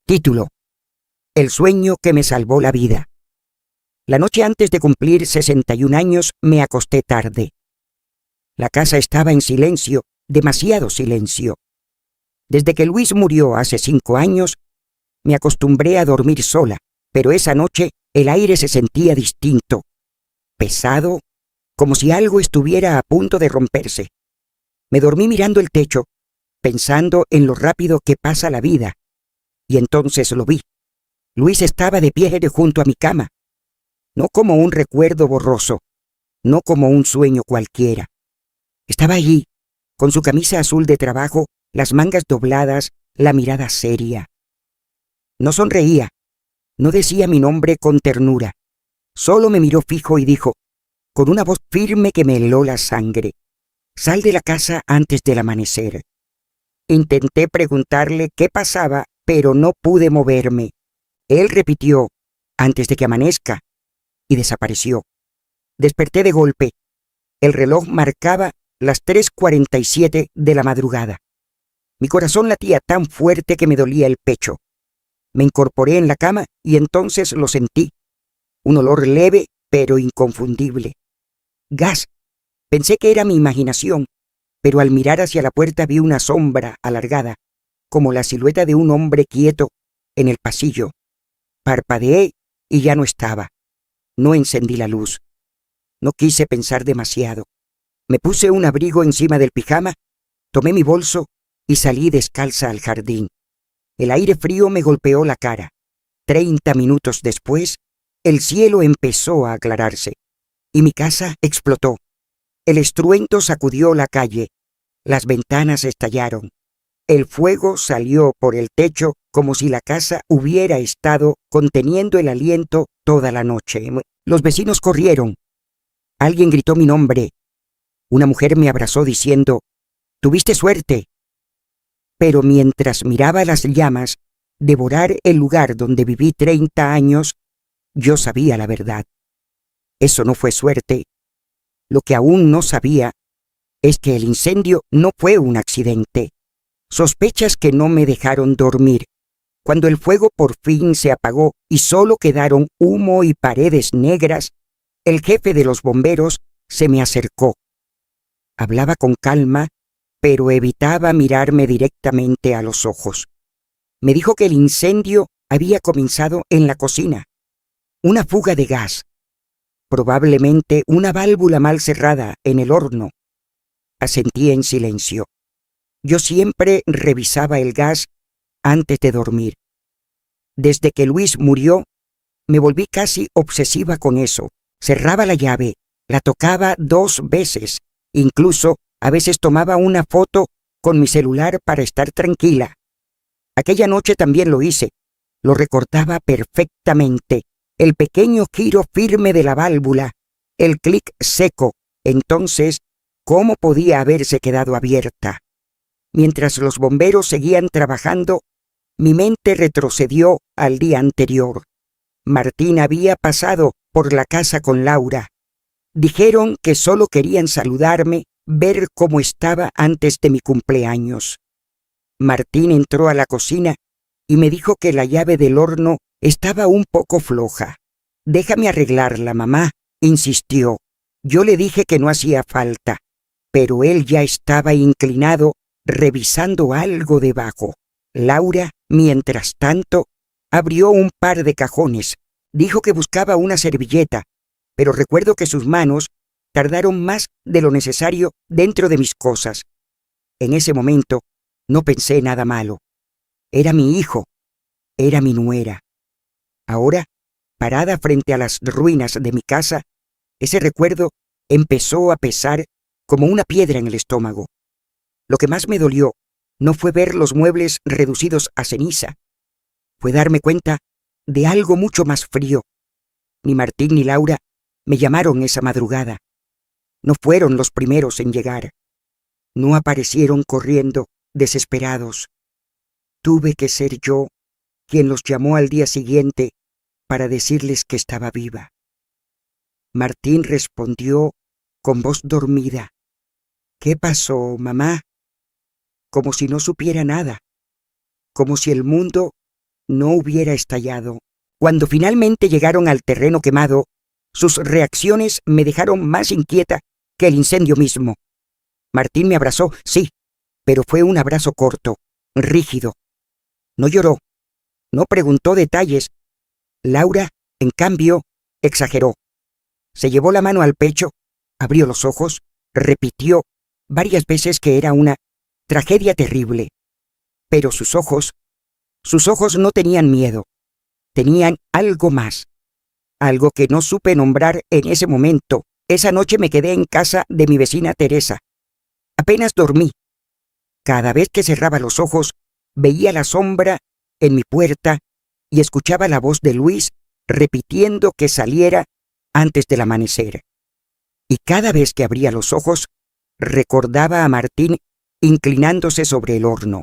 Título: El sueño que me salvó la vida. La noche antes de cumplir 61 años me acosté tarde. La casa estaba en silencio, demasiado silencio. Desde que Luis murió hace 5 años, me acostumbré a dormir sola, pero esa noche el aire se sentía distinto, pesado, como si algo estuviera a punto de romperse. Me dormí mirando el techo, pensando en lo rápido que pasa la vida, y entonces lo vi. Luis estaba de pie junto a mi cama, no como un recuerdo borroso, no como un sueño cualquiera. Estaba allí, con su camisa azul de trabajo, las mangas dobladas, la mirada seria. No sonreía, no decía mi nombre con ternura, solo me miró fijo y dijo, con una voz firme que me heló la sangre: «Sal de la casa antes del amanecer». Intenté preguntarle qué pasaba, pero no pude moverme. Él repitió, «Antes de que amanezca», y desapareció. Desperté de golpe. El reloj marcaba las 3:47 de la madrugada. Mi corazón latía tan fuerte que me dolía el pecho. Me incorporé en la cama y entonces lo sentí. Un olor leve, pero inconfundible. Gas. Pensé que era mi imaginación, pero al mirar hacia la puerta vi una sombra alargada, como la silueta de un hombre quieto, en el pasillo. Parpadeé y ya no estaba. No encendí la luz. No quise pensar demasiado. Me puse un abrigo encima del pijama, tomé mi bolso y salí descalza al jardín. El aire frío me golpeó la cara. 30 minutos después, el cielo empezó a aclararse y mi casa explotó. El estruendo sacudió la calle. Las ventanas estallaron. El fuego salió por el techo como si la casa hubiera estado conteniendo el aliento toda la noche. Los vecinos corrieron. Alguien gritó mi nombre. Una mujer me abrazó diciendo, «Tuviste suerte». Pero mientras miraba las llamas devorar el lugar donde viví 30 años, yo sabía la verdad. Eso no fue suerte. Lo que aún no sabía es que el incendio no fue un accidente. Sospechas que no me dejaron dormir. Cuando el fuego por fin se apagó y solo quedaron humo y paredes negras, el jefe de los bomberos se me acercó. Hablaba con calma, pero evitaba mirarme directamente a los ojos. Me dijo que el incendio había comenzado en la cocina. Una fuga de gas. Probablemente una válvula mal cerrada en el horno. Asentí en silencio. Yo siempre revisaba el gas antes de dormir. Desde que Luis murió, me volví casi obsesiva con eso. Cerraba la llave, la tocaba 2 veces, incluso a veces tomaba una foto con mi celular para estar tranquila. Aquella noche también lo hice. Lo recordaba perfectamente. El pequeño giro firme de la válvula, el clic seco. Entonces, ¿cómo podía haberse quedado abierta? Mientras los bomberos seguían trabajando, mi mente retrocedió al día anterior. Martín había pasado por la casa con Laura. Dijeron que solo querían saludarme, ver cómo estaba antes de mi cumpleaños. Martín entró a la cocina y me dijo que la llave del horno estaba un poco floja. «Déjame arreglarla, mamá», insistió. Yo le dije que no hacía falta, pero él ya estaba inclinado, revisando algo debajo. Laura, mientras tanto, abrió un par de cajones. Dijo que buscaba una servilleta, pero recuerdo que sus manos tardaron más de lo necesario dentro de mis cosas. En ese momento no pensé nada malo. Era mi hijo, era mi nuera. Ahora, parada frente a las ruinas de mi casa, ese recuerdo empezó a pesar como una piedra en el estómago. Lo que más me dolió no fue ver los muebles reducidos a ceniza, fue darme cuenta de algo mucho más frío. Ni Martín ni Laura me llamaron esa madrugada. No fueron los primeros en llegar. No aparecieron corriendo, desesperados. Tuve que ser yo quien los llamó al día siguiente para decirles que estaba viva. Martín respondió con voz dormida: «¿Qué pasó, mamá?», como si no supiera nada, como si el mundo no hubiera estallado. Cuando finalmente llegaron al terreno quemado, sus reacciones me dejaron más inquieta que el incendio mismo. Martín me abrazó, sí, pero fue un abrazo corto, rígido. No lloró, no preguntó detalles. Laura, en cambio, exageró. Se llevó la mano al pecho, abrió los ojos, repitió varias veces que era una tragedia terrible. Pero sus ojos no tenían miedo, tenían algo más, algo que no supe nombrar en ese momento. Esa noche me quedé en casa de mi vecina Teresa. Apenas dormí. Cada vez que cerraba los ojos, veía la sombra en mi puerta y escuchaba la voz de Luis repitiendo que saliera antes del amanecer. Y cada vez que abría los ojos, recordaba a Martín inclinándose sobre el horno.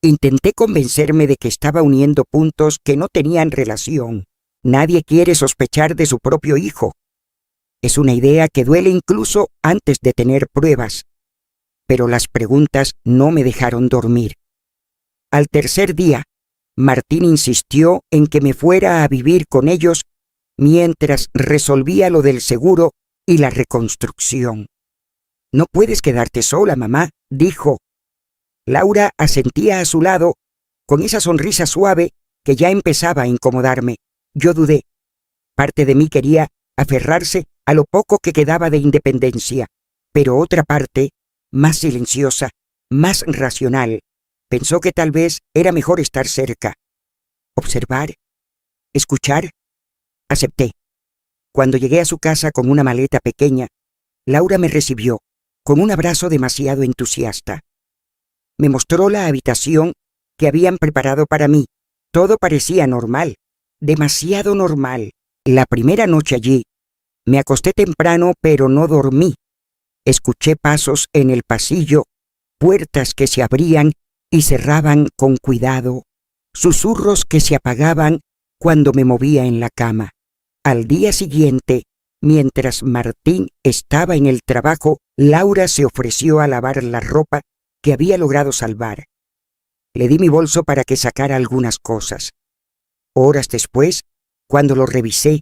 Intenté convencerme de que estaba uniendo puntos que no tenían relación. Nadie quiere sospechar de su propio hijo. Es una idea que duele incluso antes de tener pruebas. Pero las preguntas no me dejaron dormir. Al tercer día, Martín insistió en que me fuera a vivir con ellos mientras resolvía lo del seguro y la reconstrucción. «No puedes quedarte sola, mamá», dijo. Laura asentía a su lado, con esa sonrisa suave que ya empezaba a incomodarme. Yo dudé. Parte de mí quería aferrarse a lo poco que quedaba de independencia, pero otra parte, más silenciosa, más racional, pensó que tal vez era mejor estar cerca. Observar, escuchar, acepté. Cuando llegué a su casa con una maleta pequeña, Laura me recibió con un abrazo demasiado entusiasta. Me mostró la habitación que habían preparado para mí. Todo parecía normal, demasiado normal. La primera noche allí, me acosté temprano, pero no dormí. Escuché pasos en el pasillo, puertas que se abrían y cerraban con cuidado, susurros que se apagaban cuando me movía en la cama. Al día siguiente, mientras Martín estaba en el trabajo, Laura se ofreció a lavar la ropa que había logrado salvar. Le di mi bolso para que sacara algunas cosas. Horas después, cuando lo revisé,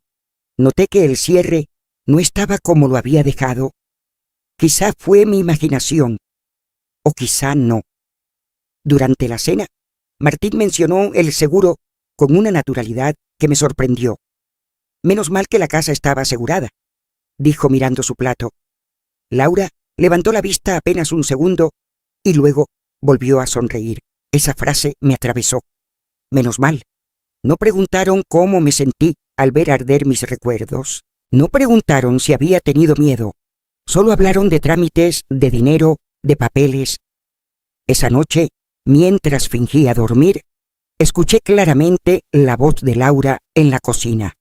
noté que el cierre no estaba como lo había dejado. Quizá fue mi imaginación, o quizá no. Durante la cena, Martín mencionó el seguro con una naturalidad que me sorprendió. «Menos mal que la casa estaba asegurada», dijo mirando su plato. Laura levantó la vista apenas un segundo y luego volvió a sonreír. Esa frase me atravesó. Menos mal. No preguntaron cómo me sentí al ver arder mis recuerdos. No preguntaron si había tenido miedo. Solo hablaron de trámites, de dinero, de papeles. Esa noche, mientras fingía dormir, escuché claramente la voz de Laura en la cocina.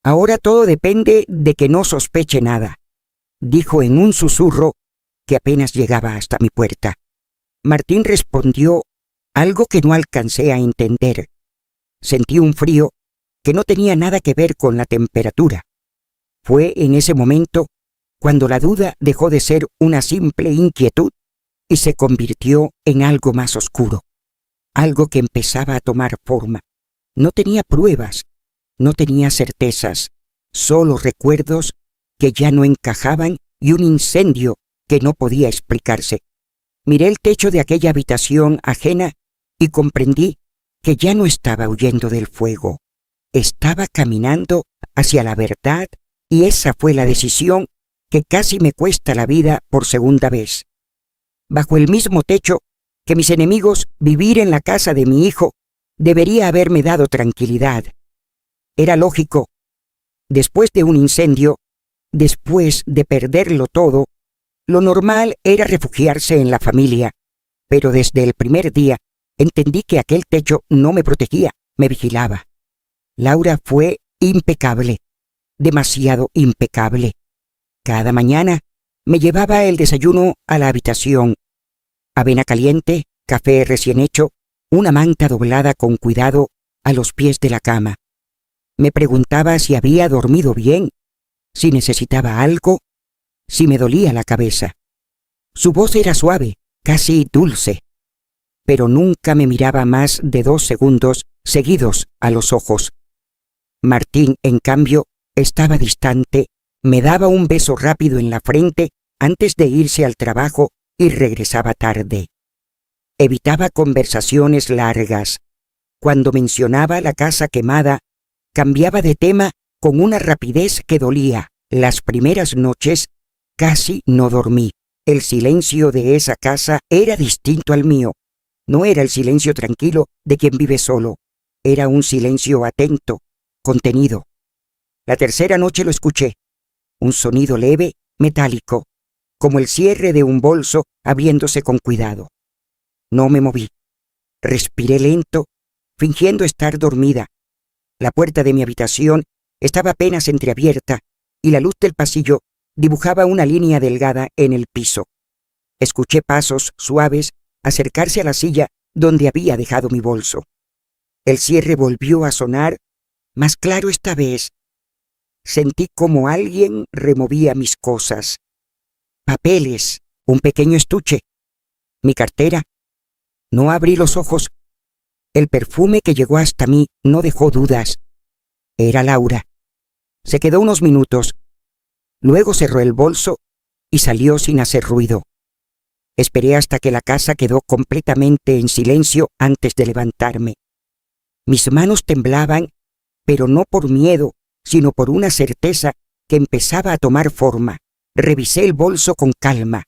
«Ahora todo depende de que no sospeche nada», dijo en un susurro que apenas llegaba hasta mi puerta. Martín respondió algo que no alcancé a entender. Sentí un frío que no tenía nada que ver con la temperatura. Fue en ese momento cuando la duda dejó de ser una simple inquietud y se convirtió en algo más oscuro, algo que empezaba a tomar forma. No tenía pruebas, no tenía certezas, solo recuerdos que ya no encajaban y un incendio que no podía explicarse. Miré el techo de aquella habitación ajena y comprendí que ya no estaba huyendo del fuego. Estaba caminando hacia la verdad y esa fue la decisión que casi me cuesta la vida por segunda vez. Bajo el mismo techo que mis enemigos, vivir en la casa de mi hijo debería haberme dado tranquilidad. Era lógico. Después de un incendio, después de perderlo todo, lo normal era refugiarse en la familia, pero desde el primer día entendí que aquel techo no me protegía, me vigilaba. Laura fue impecable, demasiado impecable. Cada mañana me llevaba el desayuno a la habitación. Avena caliente, café recién hecho, una manta doblada con cuidado a los pies de la cama. Me preguntaba si había dormido bien, si necesitaba algo, si me dolía la cabeza. Su voz era suave, casi dulce, pero nunca me miraba más de 2 segundos seguidos a los ojos. Martín, en cambio, estaba distante, me daba un beso rápido en la frente antes de irse al trabajo y regresaba tarde. Evitaba conversaciones largas. Cuando mencionaba la casa quemada, cambiaba de tema con una rapidez que dolía. Las primeras noches casi no dormí. El silencio de esa casa era distinto al mío. No era el silencio tranquilo de quien vive solo. Era un silencio atento, contenido. La tercera noche lo escuché. Un sonido leve, metálico, como el cierre de un bolso abriéndose con cuidado. No me moví. Respiré lento, fingiendo estar dormida. La puerta de mi habitación estaba apenas entreabierta y la luz del pasillo dibujaba una línea delgada en el piso. Escuché pasos suaves acercarse a la silla donde había dejado mi bolso. El cierre volvió a sonar, más claro esta vez. Sentí como alguien removía mis cosas. Papeles, un pequeño estuche, mi cartera. No abrí los ojos. El perfume que llegó hasta mí no dejó dudas. Era Laura. Se quedó unos minutos. Luego cerró el bolso y salió sin hacer ruido. Esperé hasta que la casa quedó completamente en silencio antes de levantarme. Mis manos temblaban, pero no por miedo, sino por una certeza que empezaba a tomar forma. Revisé el bolso con calma.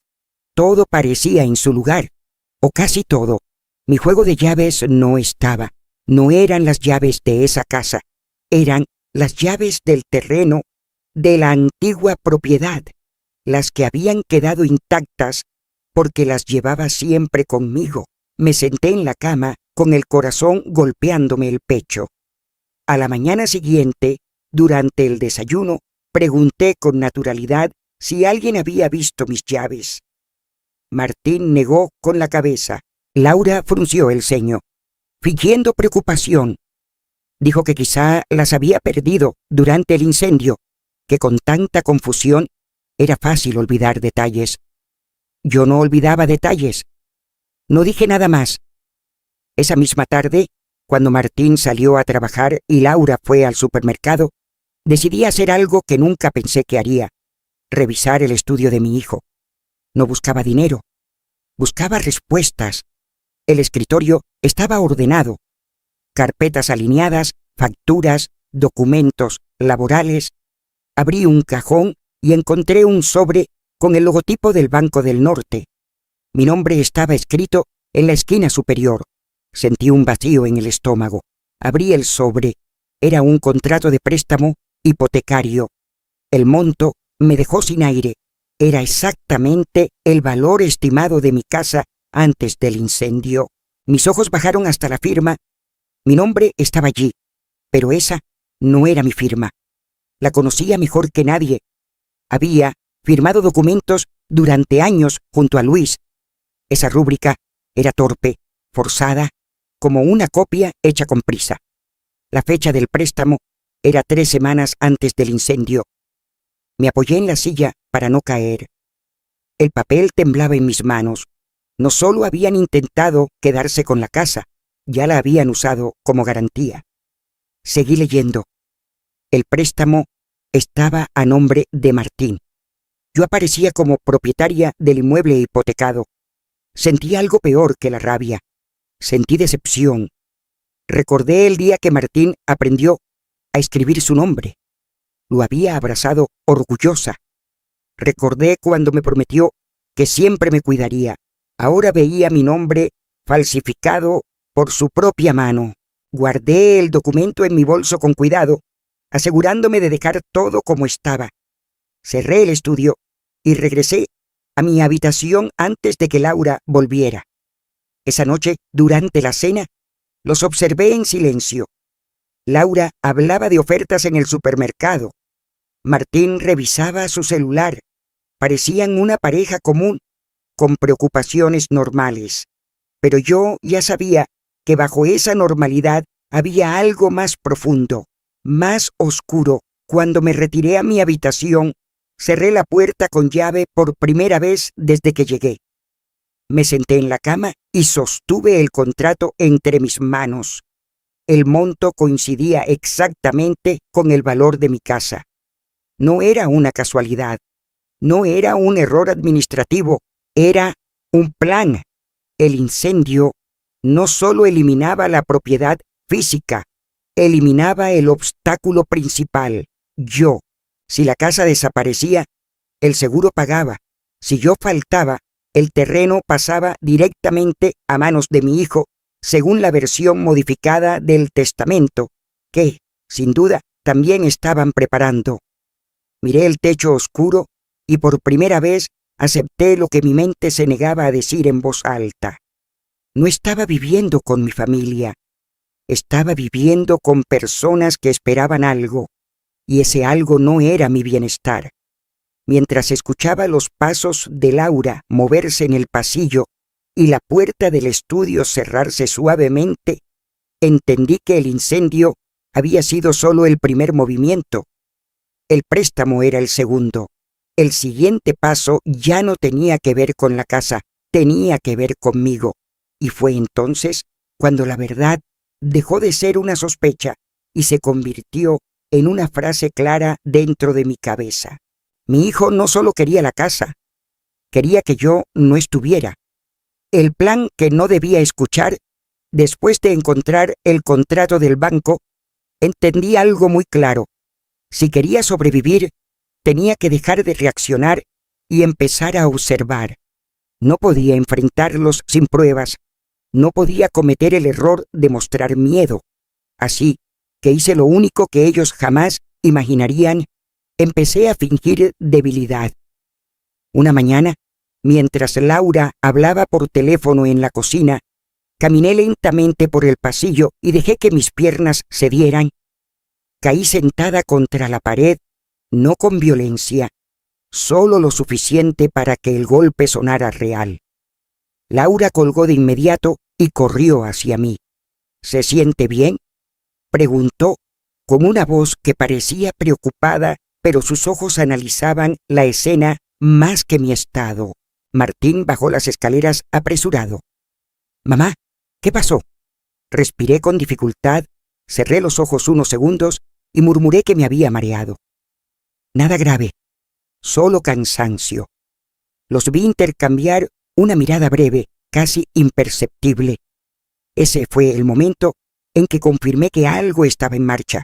Todo parecía en su lugar, o casi todo. Mi juego de llaves no estaba. No eran las llaves de esa casa. Eran las llaves del terreno de la antigua propiedad, las que habían quedado intactas porque las llevaba siempre conmigo. Me senté en la cama con el corazón golpeándome el pecho. A la mañana siguiente, durante el desayuno, pregunté con naturalidad si alguien había visto mis llaves. Martín negó con la cabeza. Laura frunció el ceño, fingiendo preocupación. Dijo que quizá las había perdido durante el incendio, que con tanta confusión era fácil olvidar detalles. Yo no olvidaba detalles. No dije nada más. Esa misma tarde, cuando Martín salió a trabajar y Laura fue al supermercado, decidí hacer algo que nunca pensé que haría: revisar el estudio de mi hijo. No buscaba dinero. Buscaba respuestas. El escritorio estaba ordenado. Carpetas alineadas, facturas, documentos laborales. Abrí un cajón y encontré un sobre con el logotipo del Banco del Norte. Mi nombre estaba escrito en la esquina superior. Sentí un vacío en el estómago. Abrí el sobre. Era un contrato de préstamo hipotecario. El monto me dejó sin aire. Era exactamente el valor estimado de mi casa antes del incendio. Mis ojos bajaron hasta la firma. Mi nombre estaba allí, pero esa no era mi firma. La conocía mejor que nadie. Había firmado documentos durante años junto a Luis. Esa rúbrica era torpe, forzada, como una copia hecha con prisa. La fecha del préstamo era 3 semanas antes del incendio. Me apoyé en la silla para no caer. El papel temblaba en mis manos. No solo habían intentado quedarse con la casa, ya la habían usado como garantía. Seguí leyendo. El préstamo estaba a nombre de Martín. Yo aparecía como propietaria del inmueble hipotecado. Sentí algo peor que la rabia. Sentí decepción. Recordé el día que Martín aprendió a escribir su nombre. Lo había abrazado orgullosa. Recordé cuando me prometió que siempre me cuidaría. Ahora veía mi nombre falsificado por su propia mano. Guardé el documento en mi bolso con cuidado, asegurándome de dejar todo como estaba. Cerré el estudio y regresé a mi habitación antes de que Laura volviera. Esa noche, durante la cena, los observé en silencio. Laura hablaba de ofertas en el supermercado. Martín revisaba su celular. Parecían una pareja común, con preocupaciones normales. Pero yo ya sabía que bajo esa normalidad había algo más profundo, más oscuro. Cuando me retiré a mi habitación, cerré la puerta con llave por primera vez desde que llegué. Me senté en la cama y sostuve el contrato entre mis manos. el monto coincidía exactamente con el valor de mi casa. No era una casualidad, no era un error administrativo, era un plan. El incendio no solo eliminaba la propiedad física, eliminaba el obstáculo principal, yo. Si la casa desaparecía, el seguro pagaba. Si yo faltaba, el terreno pasaba directamente a manos de mi hijo, según la versión modificada del testamento, que, sin duda, también estaban preparando. Miré el techo oscuro y por primera vez acepté lo que mi mente se negaba a decir en voz alta. No estaba viviendo con mi familia, estaba viviendo con personas que esperaban algo, y ese algo no era mi bienestar. Mientras escuchaba los pasos de Laura moverse en el pasillo y la puerta del estudio cerrarse suavemente, entendí que el incendio había sido solo el primer movimiento. El préstamo era el segundo. El siguiente paso ya no tenía que ver con la casa, tenía que ver conmigo. Y fue entonces cuando la verdad dejó de ser una sospecha y se convirtió en una frase clara dentro de mi cabeza. Mi hijo no solo quería la casa, quería que yo no estuviera. El plan que no debía escuchar, después de encontrar el contrato del banco, entendí algo muy claro. Si quería sobrevivir, tenía que dejar de reaccionar y empezar a observar. No podía enfrentarlos sin pruebas. No podía cometer el error de mostrar miedo. Así que hice lo único que ellos jamás imaginarían. Empecé a fingir debilidad. Una mañana, mientras Laura hablaba por teléfono en la cocina, caminé lentamente por el pasillo y dejé que mis piernas cedieran. Caí sentada contra la pared, no con violencia, solo lo suficiente para que el golpe sonara real. Laura colgó de inmediato y corrió hacia mí. ¿Se siente bien?, preguntó, con una voz que parecía preocupada, pero sus ojos analizaban la escena más que mi estado. Martín bajó las escaleras apresurado. «Mamá, ¿qué pasó?». Respiré con dificultad, cerré los ojos unos segundos y murmuré que me había mareado. «Nada grave, solo cansancio». Los vi intercambiar una mirada breve, casi imperceptible. Ese fue el momento en que confirmé que algo estaba en marcha.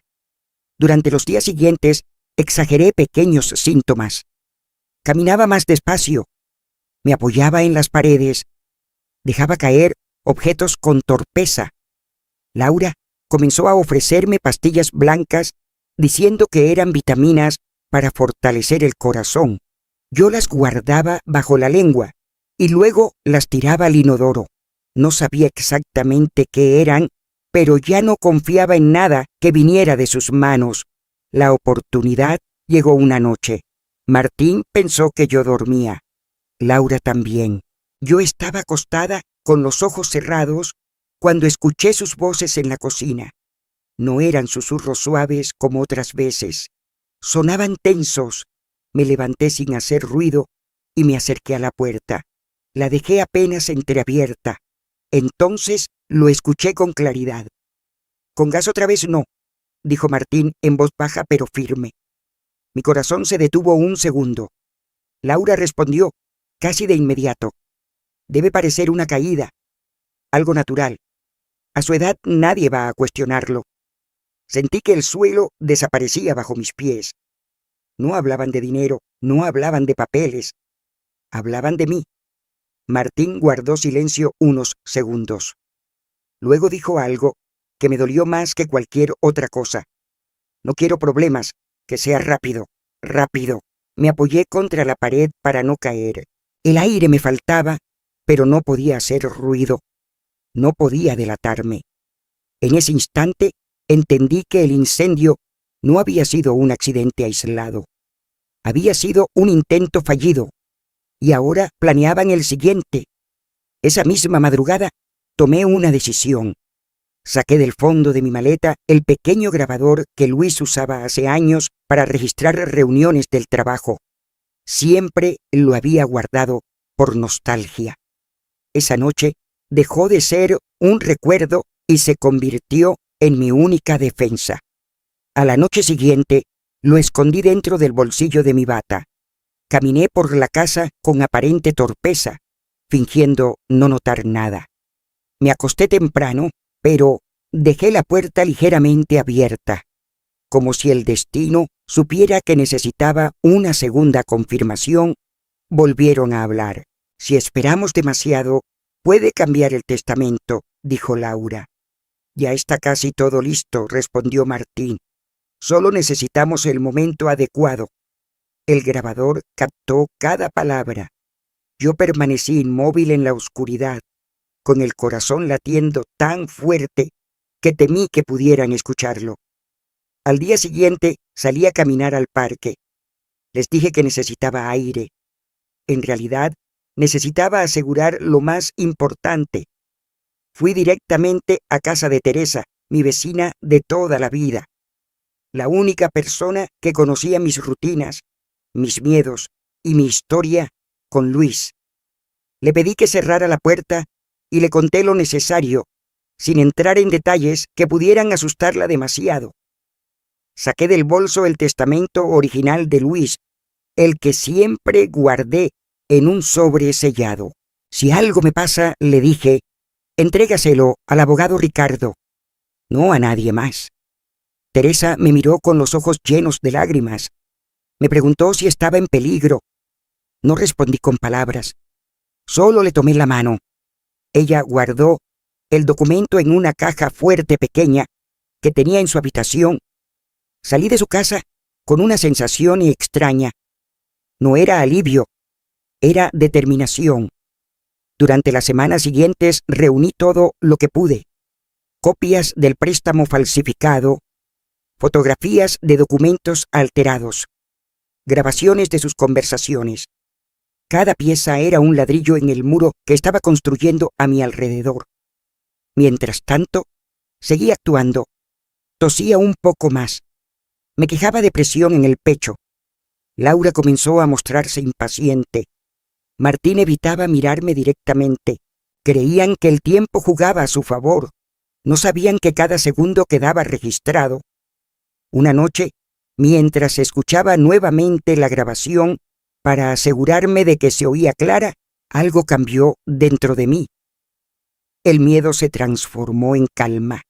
Durante los días siguientes, exageré pequeños síntomas. Caminaba más despacio, me apoyaba en las paredes, dejaba caer objetos con torpeza. Laura comenzó a ofrecerme pastillas blancas diciendo que eran vitaminas para fortalecer el corazón. Yo las guardaba bajo la lengua y luego las tiraba al inodoro. No sabía exactamente qué eran, pero ya no confiaba en nada que viniera de sus manos. La oportunidad llegó una noche. Martín pensó que yo dormía. Laura también. Yo estaba acostada con los ojos cerrados cuando escuché sus voces en la cocina. No eran susurros suaves como otras veces. Sonaban tensos. Me levanté sin hacer ruido y me acerqué a la puerta. La dejé apenas entreabierta. Entonces lo escuché con claridad. «¿Con gas otra vez no?», dijo Martín en voz baja pero firme. Mi corazón se detuvo un segundo. Laura respondió, casi de inmediato: «Debe parecer una caída, algo natural. A su edad nadie va a cuestionarlo». Sentí que el suelo desaparecía bajo mis pies. No hablaban de dinero, no hablaban de papeles. Hablaban de mí. Martín guardó silencio unos segundos. Luego dijo algo que me dolió más que cualquier otra cosa. «No quiero problemas, que sea rápido, rápido». Me apoyé contra la pared para no caer. El aire me faltaba, pero no podía hacer ruido. No podía delatarme. En ese instante entendí que el incendio no había sido un accidente aislado. Había sido un intento fallido. Y ahora planeaban el siguiente. Esa misma madrugada tomé una decisión. Saqué del fondo de mi maleta el pequeño grabador que Luis usaba hace años para registrar reuniones del trabajo. Siempre lo había guardado por nostalgia. Esa noche dejó de ser un recuerdo y se convirtió en mi única defensa. A la noche siguiente, lo escondí dentro del bolsillo de mi bata. Caminé por la casa con aparente torpeza, fingiendo no notar nada. Me acosté temprano, pero dejé la puerta ligeramente abierta, como si el destino supiera que necesitaba una segunda confirmación. Volvieron a hablar. Si esperamos demasiado, puede cambiar el testamento, dijo Laura. Ya está casi todo listo, respondió Martín. Solo necesitamos el momento adecuado. El grabador captó cada palabra. Yo permanecí inmóvil en la oscuridad, con el corazón latiendo tan fuerte que temí que pudieran escucharlo. Al día siguiente salí a caminar al parque. Les dije que necesitaba aire. En realidad, necesitaba asegurar lo más importante. Fui directamente a casa de Teresa, mi vecina de toda la vida. La única persona que conocía mis rutinas, mis miedos y mi historia con Luis. Le pedí que cerrara la puerta y le conté lo necesario, sin entrar en detalles que pudieran asustarla demasiado. Saqué del bolso el testamento original de Luis, el que siempre guardé en un sobre sellado. Si algo me pasa, le dije, entrégaselo al abogado Ricardo, no a nadie más. Teresa me miró con los ojos llenos de lágrimas. Me preguntó si estaba en peligro. No respondí con palabras. Solo le tomé la mano. Ella guardó el documento en una caja fuerte pequeña que tenía en su habitación. Salí de su casa con una sensación extraña. No era alivio, era determinación. Durante las semanas siguientes reuní todo lo que pude. Copias del préstamo falsificado, fotografías de documentos alterados, grabaciones de sus conversaciones. Cada pieza era un ladrillo en el muro que estaba construyendo a mi alrededor. Mientras tanto, seguí actuando. Tosía un poco más. Me quejaba de presión en el pecho. Laura comenzó a mostrarse impaciente. Martín evitaba mirarme directamente. Creían que el tiempo jugaba a su favor. No sabían que cada segundo quedaba registrado. Una noche, mientras escuchaba nuevamente la grabación para asegurarme de que se oía clara, algo cambió dentro de mí. El miedo se transformó en calma.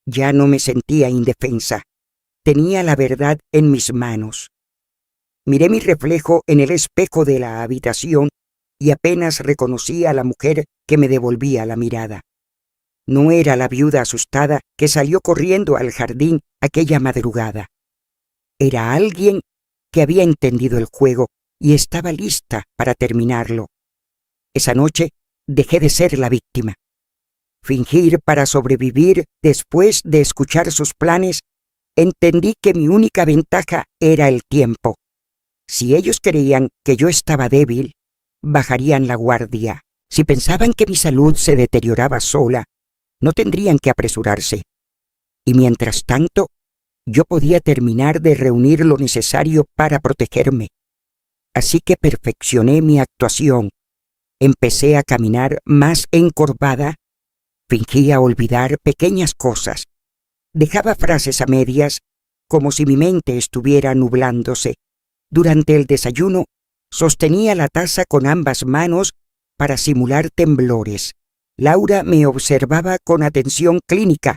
Ya no me sentía indefensa. Tenía la verdad en mis manos. Miré mi reflejo en el espejo de la habitación y apenas reconocí a la mujer que me devolvía la mirada. No era la viuda asustada que salió corriendo al jardín aquella madrugada. Era alguien que había entendido el juego y estaba lista para terminarlo. Esa noche dejé de ser la víctima. Fingir para sobrevivir después de escuchar sus planes, entendí que mi única ventaja era el tiempo. Si ellos creían que yo estaba débil, bajarían la guardia. Si pensaban que mi salud se deterioraba sola, no tendrían que apresurarse. Y mientras tanto, yo podía terminar de reunir lo necesario para protegerme. Así que perfeccioné mi actuación. Empecé a caminar más encorvada. Fingía olvidar pequeñas cosas. Dejaba frases a medias, como si mi mente estuviera nublándose. Durante el desayuno, sostenía la taza con ambas manos para simular temblores. Laura me observaba con atención clínica,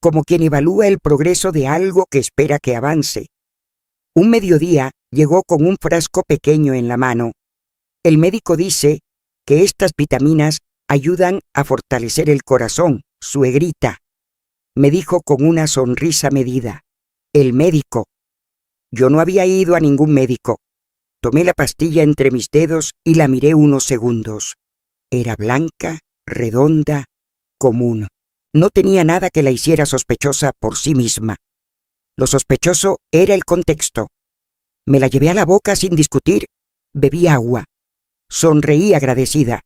como quien evalúa el progreso de algo que espera que avance. Un mediodía llegó con un frasco pequeño en la mano. El médico dice que estas vitaminas ayudan a fortalecer el corazón, suegrita, me dijo con una sonrisa medida. El médico. Yo no había ido a ningún médico. Tomé la pastilla entre mis dedos y la miré unos segundos. Era blanca, redonda, común. No tenía nada que la hiciera sospechosa por sí misma. Lo sospechoso era el contexto. Me la llevé a la boca sin discutir. Bebí agua. Sonreí agradecida.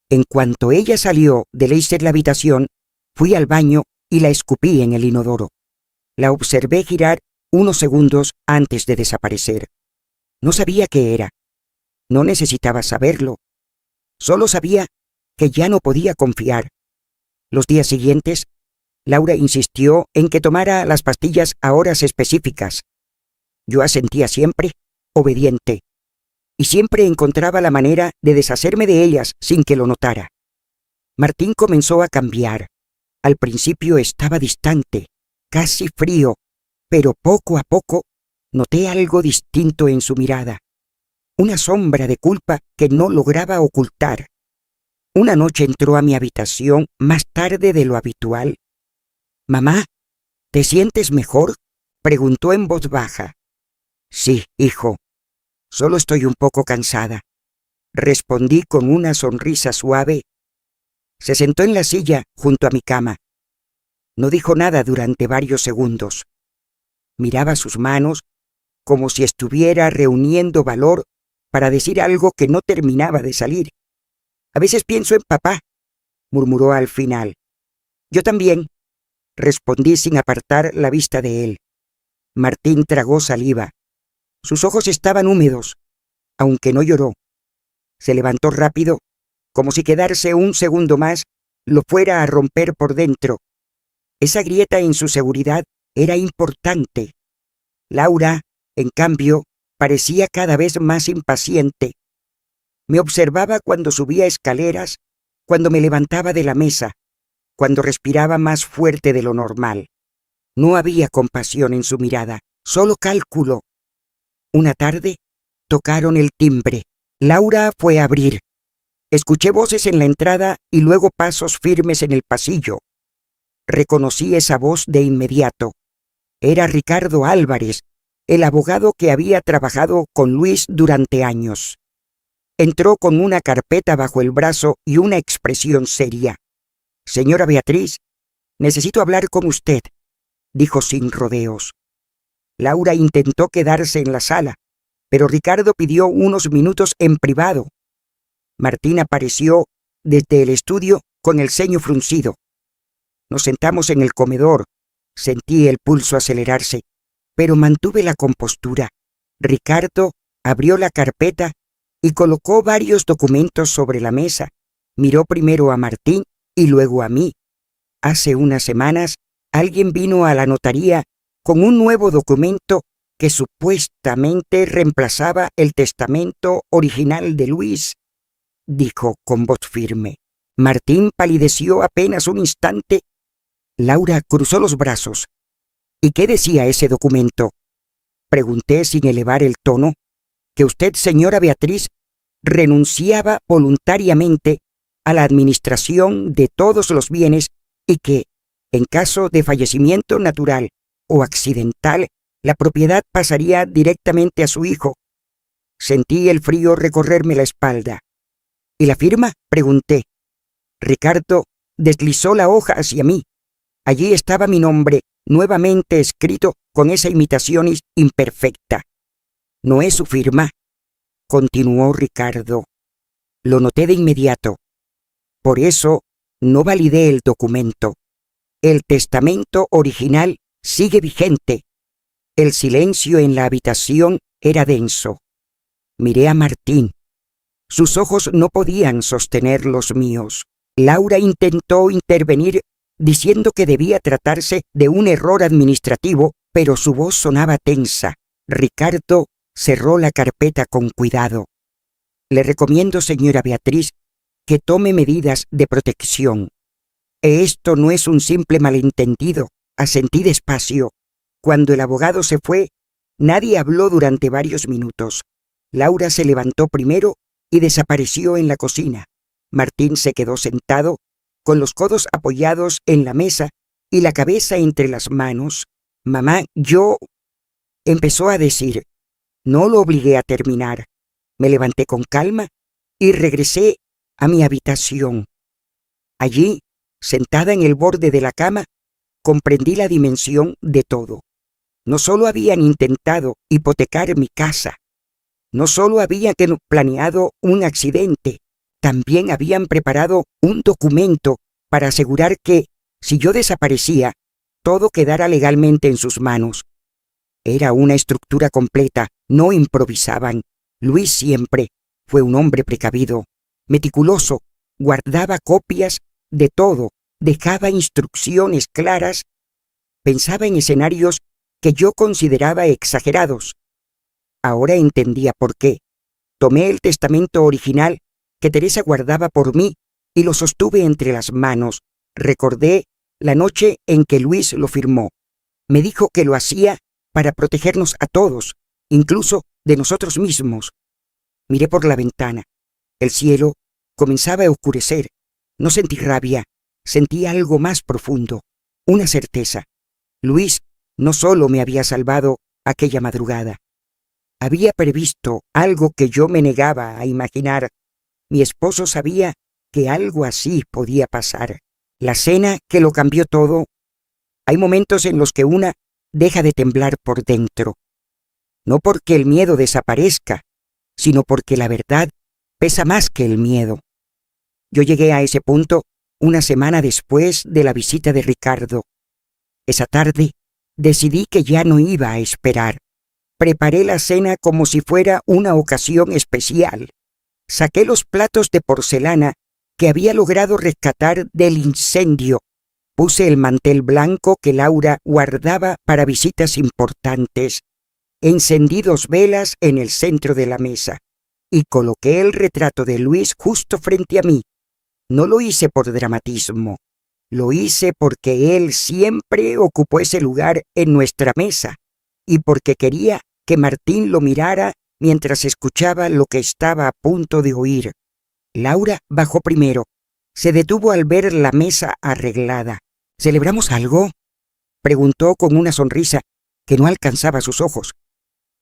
En cuanto ella salió de la habitación, fui al baño y la escupí en el inodoro. La observé girar unos segundos antes de desaparecer. No sabía qué era. No necesitaba saberlo. Solo sabía que ya no podía confiar. Los días siguientes, Laura insistió en que tomara las pastillas a horas específicas. Yo asentía siempre, obediente, y siempre encontraba la manera de deshacerme de ellas sin que lo notara. Martín comenzó a cambiar. Al principio estaba distante, casi frío, pero poco a poco noté algo distinto en su mirada, una sombra de culpa que no lograba ocultar. Una noche entró a mi habitación más tarde de lo habitual. «Mamá, ¿te sientes mejor?», preguntó en voz baja. «Sí, hijo, solo estoy un poco cansada», respondí con una sonrisa suave. Se sentó en la silla junto a mi cama. No dijo nada durante varios segundos. Miraba sus manos como si estuviera reuniendo valor para decir algo que no terminaba de salir. «A veces pienso en papá», murmuró al final. «Yo también», respondí sin apartar la vista de él. Martín tragó saliva. Sus ojos estaban húmedos, aunque no lloró. Se levantó rápido, como si quedarse un segundo más lo fuera a romper por dentro. Esa grieta en su seguridad era importante. Laura, en cambio, parecía cada vez más impaciente. Me observaba cuando subía escaleras, cuando me levantaba de la mesa, cuando respiraba más fuerte de lo normal. No había compasión en su mirada, solo cálculo. Una tarde, tocaron el timbre. Laura fue a abrir. Escuché voces en la entrada y luego pasos firmes en el pasillo. Reconocí esa voz de inmediato. Era Ricardo Álvarez, el abogado que había trabajado con Luis durante años. Entró con una carpeta bajo el brazo y una expresión seria. «Señora Beatriz, necesito hablar con usted», dijo sin rodeos. Laura intentó quedarse en la sala, pero Ricardo pidió unos minutos en privado. Martín apareció desde el estudio con el ceño fruncido. Nos sentamos en el comedor. Sentí el pulso acelerarse, pero mantuve la compostura. Ricardo abrió la carpeta y colocó varios documentos sobre la mesa. Miró primero a Martín y luego a mí. Hace unas semanas, alguien vino a la notaría con un nuevo documento que supuestamente reemplazaba el testamento original de Luis, dijo con voz firme. Martín palideció apenas un instante. Laura cruzó los brazos. «¿Y qué decía ese documento?», pregunté sin elevar el tono. «Que usted, señora Beatriz, renunciaba voluntariamente a la administración de todos los bienes y que, en caso de fallecimiento natural o accidental, la propiedad pasaría directamente a su hijo». Sentí el frío recorrerme la espalda. «¿Y la firma?», pregunté. Ricardo deslizó la hoja hacia mí. Allí estaba mi nombre, nuevamente escrito con esa imitación imperfecta. «¿No es su firma?», continuó Ricardo. Lo noté de inmediato. Por eso no validé el documento. El testamento original sigue vigente. El silencio en la habitación era denso. Miré a Martín. Sus ojos no podían sostener los míos. Laura intentó intervenir diciendo que debía tratarse de un error administrativo, pero su voz sonaba tensa. Ricardo cerró la carpeta con cuidado. «Le recomiendo, señora Beatriz, que tome medidas de protección. Esto no es un simple malentendido», asentí despacio. Cuando el abogado se fue, nadie habló durante varios minutos. Laura se levantó primero y desapareció en la cocina. Martín se quedó sentado, con los codos apoyados en la mesa y la cabeza entre las manos. «Mamá, yo…», empezó a decir. No lo obligué a terminar. Me levanté con calma y regresé a mi habitación. Allí, sentada en el borde de la cama, comprendí la dimensión de todo. No solo habían intentado hipotecar mi casa, no solo habían planeado un accidente, también habían preparado un documento para asegurar que, si yo desaparecía, todo quedara legalmente en sus manos. Era una estructura completa, no improvisaban. Luis siempre fue un hombre precavido, meticuloso, guardaba copias de todo Dejaba instrucciones claras, pensaba en escenarios que yo consideraba exagerados. Ahora entendía por qué. Tomé el testamento original que Teresa guardaba por mí y lo sostuve entre las manos. Recordé la noche en que Luis lo firmó. Me dijo que lo hacía para protegernos a todos, incluso de nosotros mismos. Miré por la ventana. El cielo comenzaba a oscurecer. No sentí rabia, sentí algo más profundo, una certeza. Luis no solo me había salvado aquella madrugada, había previsto algo que yo me negaba a imaginar. Mi esposo sabía que algo así podía pasar. La cena que lo cambió todo. Hay momentos en los que una deja de temblar por dentro. No porque el miedo desaparezca, sino porque la verdad pesa más que el miedo. Yo llegué a ese punto una semana después de la visita de Ricardo. Esa tarde decidí que ya no iba a esperar. Preparé la cena como si fuera una ocasión especial. Saqué los platos de porcelana que había logrado rescatar del incendio. Puse el mantel blanco que Laura guardaba para visitas importantes. Encendí 2 velas en el centro de la mesa y coloqué el retrato de Luis justo frente a mí. No lo hice por dramatismo. Lo hice porque él siempre ocupó ese lugar en nuestra mesa y porque quería que Martín lo mirara mientras escuchaba lo que estaba a punto de oír. Laura bajó primero. Se detuvo al ver la mesa arreglada. ¿Celebramos algo?, preguntó con una sonrisa que no alcanzaba sus ojos.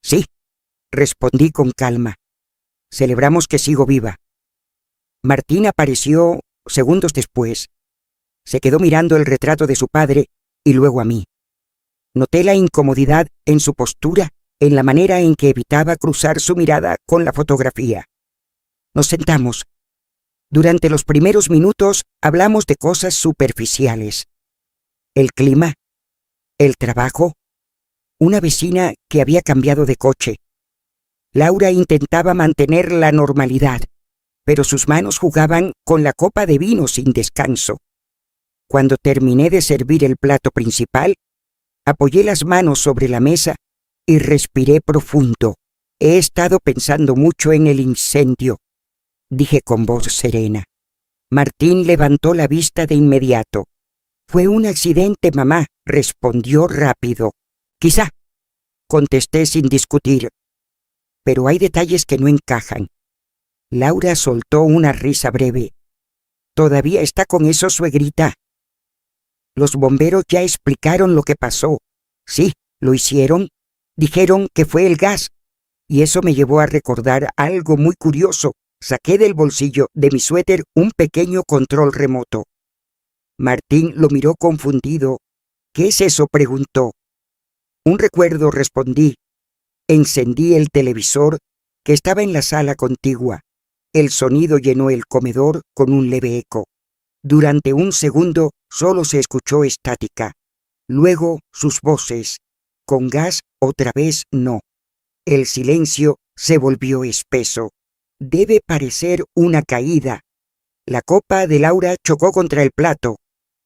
Sí, respondí con calma. Celebramos que sigo viva. Martín apareció segundos después. Se quedó mirando el retrato de su padre y luego a mí. Noté la incomodidad en su postura, en la manera en que evitaba cruzar su mirada con la fotografía. Nos sentamos. Durante los primeros minutos hablamos de cosas superficiales. El clima, el trabajo, una vecina que había cambiado de coche. Laura intentaba mantener la normalidad, pero sus manos jugaban con la copa de vino sin descanso. Cuando terminé de servir el plato principal, apoyé las manos sobre la mesa y respiré profundo. He estado pensando mucho en el incendio, dije con voz serena. Martín levantó la vista de inmediato. Fue un accidente, mamá, respondió rápido. Quizá, contesté sin discutir. Pero hay detalles que no encajan. Laura soltó una risa breve. ¿Todavía está con eso, suegrita? Los bomberos ya explicaron lo que pasó. Sí, lo hicieron. Dijeron que fue el gas. Y eso me llevó a recordar algo muy curioso. Saqué del bolsillo de mi suéter un pequeño control remoto. Martín lo miró confundido. ¿Qué es eso?, preguntó. Un recuerdo, respondí. Encendí el televisor que estaba en la sala contigua. El sonido llenó el comedor con un leve eco. Durante un segundo solo se escuchó estática. Luego sus voces. Con gas otra vez no. El silencio se volvió espeso. Debe parecer una caída. La copa de Laura chocó contra el plato.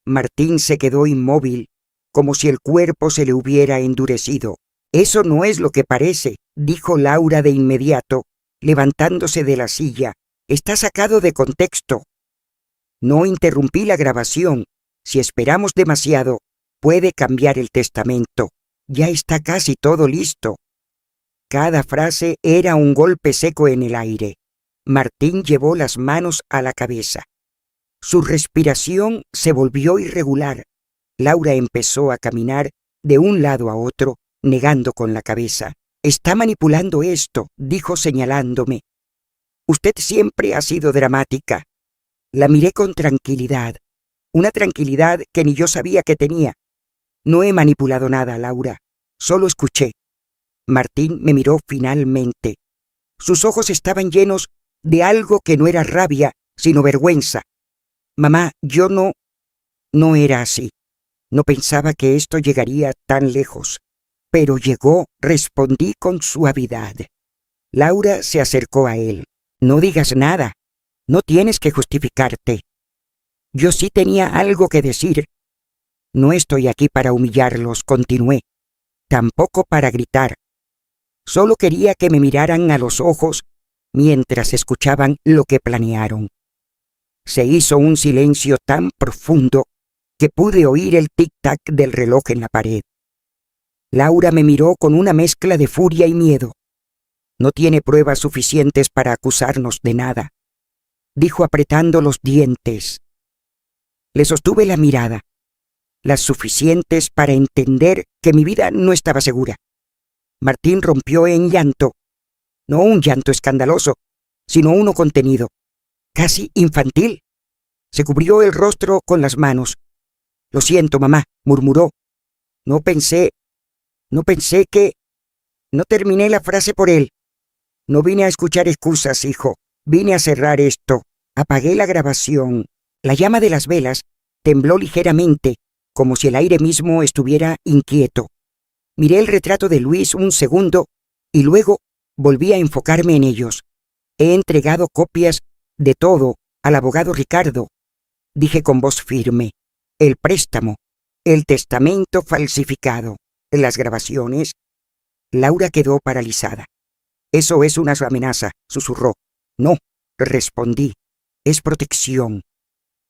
Martín se quedó inmóvil, como si el cuerpo se le hubiera endurecido. Eso no es lo que parece, dijo Laura de inmediato, levantándose de la silla. Está sacado de contexto. No interrumpí la grabación. Si esperamos demasiado, puede cambiar el testamento. Ya está casi todo listo. Cada frase era un golpe seco en el aire. Martín llevó las manos a la cabeza. Su respiración se volvió irregular. Laura empezó a caminar de un lado a otro, negando con la cabeza. Está manipulando esto, dijo señalándome. Usted siempre ha sido dramática. La miré con tranquilidad, una tranquilidad que ni yo sabía que tenía. No he manipulado nada, Laura. Solo escuché. Martín me miró finalmente. Sus ojos estaban llenos de algo que no era rabia, sino vergüenza. Mamá, yo no era así. No pensaba que esto llegaría tan lejos. Pero llegó, respondí con suavidad. Laura se acercó a él. No digas nada. No tienes que justificarte. Yo sí tenía algo que decir. No estoy aquí para humillarlos, continué. Tampoco para gritar. Solo quería que me miraran a los ojos mientras escuchaban lo que planearon. Se hizo un silencio tan profundo que pude oír el tic-tac del reloj en la pared. Laura me miró con una mezcla de furia y miedo. No tiene pruebas suficientes para acusarnos de nada, dijo apretando los dientes. Le sostuve la mirada, las suficientes para entender que mi vida no estaba segura. Martín rompió en llanto, no un llanto escandaloso, sino uno contenido, casi infantil. Se cubrió el rostro con las manos. «Lo siento, mamá», murmuró. No pensé que... No terminé la frase por él. No vine a escuchar excusas, hijo. Vine a cerrar esto. Apagué la grabación. La llama de las velas tembló ligeramente, como si el aire mismo estuviera inquieto. Miré el retrato de Luis un segundo y luego volví a enfocarme en ellos. He entregado copias de todo al abogado Ricardo, dije con voz firme. El préstamo, el testamento falsificado, las grabaciones. Laura quedó paralizada. Eso es una amenaza, susurró. No, respondí. Es protección.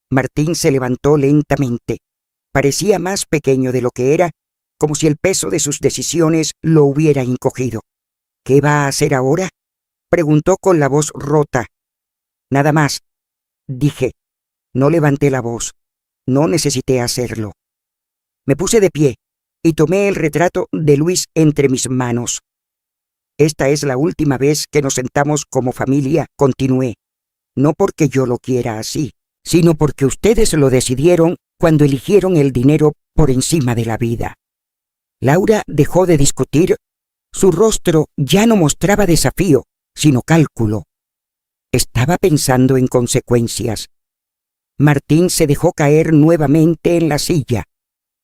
Martín se levantó lentamente. Parecía más pequeño de lo que era, como si el peso de sus decisiones lo hubiera encogido. ¿Qué va a hacer ahora?, preguntó con la voz rota. Nada más, dije. No levanté la voz. No necesité hacerlo. Me puse de pie y tomé el retrato de Luis entre mis manos. Esta es la última vez que nos sentamos como familia, continué. No porque yo lo quiera así, sino porque ustedes lo decidieron cuando eligieron el dinero por encima de la vida. Laura dejó de discutir. Su rostro ya no mostraba desafío, sino cálculo. Estaba pensando en consecuencias. Martín se dejó caer nuevamente en la silla.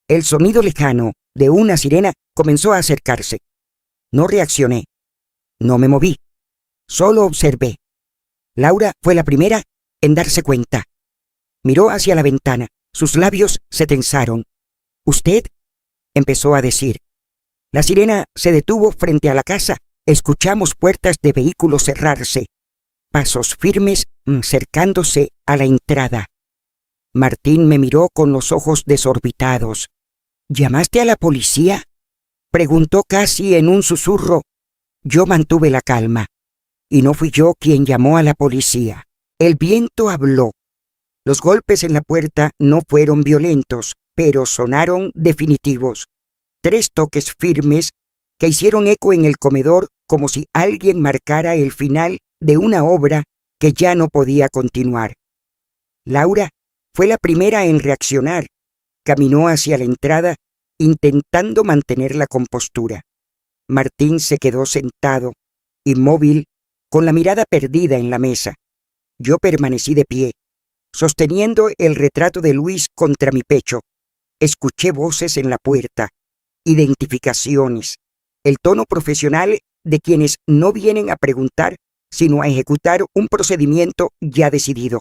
El sonido lejano de una sirena comenzó a acercarse. No reaccioné. No me moví. Solo observé. Laura fue la primera en darse cuenta. Miró hacia la ventana. Sus labios se tensaron. «¿Usted?», empezó a decir. La sirena se detuvo frente a la casa. Escuchamos puertas de vehículos cerrarse. Pasos firmes acercándose a la entrada. Martín me miró con los ojos desorbitados. «¿Llamaste a la policía?», preguntó casi en un susurro. Yo mantuve la calma. Y no fui yo quien llamó a la policía. El viento habló. Los golpes en la puerta no fueron violentos, pero sonaron definitivos. 3 toques firmes que hicieron eco en el comedor como si alguien marcara el final de una obra que ya no podía continuar. Laura fue la primera en reaccionar. Caminó hacia la entrada, intentando mantener la compostura. Martín se quedó sentado, inmóvil, con la mirada perdida en la mesa. Yo permanecí de pie, sosteniendo el retrato de Luis contra mi pecho. Escuché voces en la puerta, identificaciones, el tono profesional de quienes no vienen a preguntar, sino a ejecutar un procedimiento ya decidido.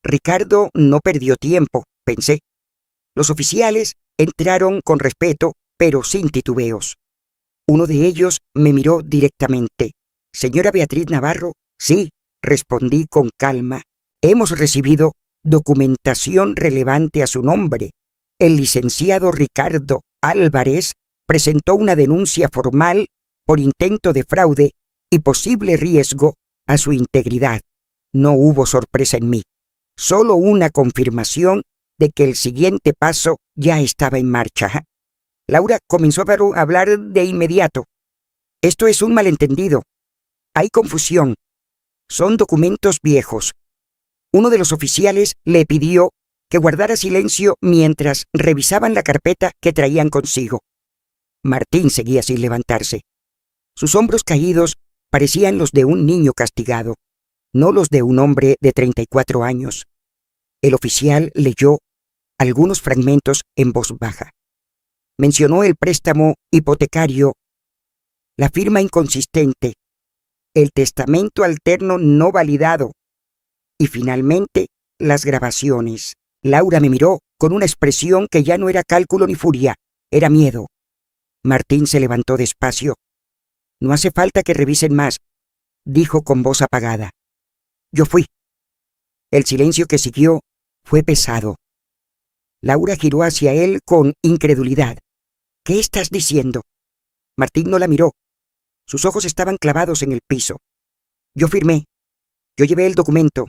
Ricardo no perdió tiempo, pensé. Los oficiales entraron con respeto, pero sin titubeos. Uno de ellos me miró directamente. «Señora Beatriz Navarro». «Sí», respondí con calma. «Hemos recibido documentación relevante a su nombre. El licenciado Ricardo Álvarez presentó una denuncia formal por intento de fraude y posible riesgo a su integridad». No hubo sorpresa en mí, solo una confirmación de que el siguiente paso ya estaba en marcha. Laura comenzó a hablar de inmediato. «Esto es un malentendido. Hay confusión. Son documentos viejos». Uno de los oficiales le pidió que guardara silencio mientras revisaban la carpeta que traían consigo. Martín seguía sin levantarse. Sus hombros caídos parecían los de un niño castigado, no los de un hombre de 34 años. El oficial leyó algunos fragmentos en voz baja. Mencionó el préstamo hipotecario, la firma inconsistente, el testamento alterno no validado y finalmente las grabaciones. Laura me miró con una expresión que ya no era cálculo ni furia, era miedo. Martín se levantó despacio. «No hace falta que revisen más», dijo con voz apagada. Yo fui. El silencio que siguió fue pesado. Laura giró hacia él con incredulidad. «¿Qué estás diciendo?» Martín no la miró. Sus ojos estaban clavados en el piso. Yo firmé. Yo llevé el documento.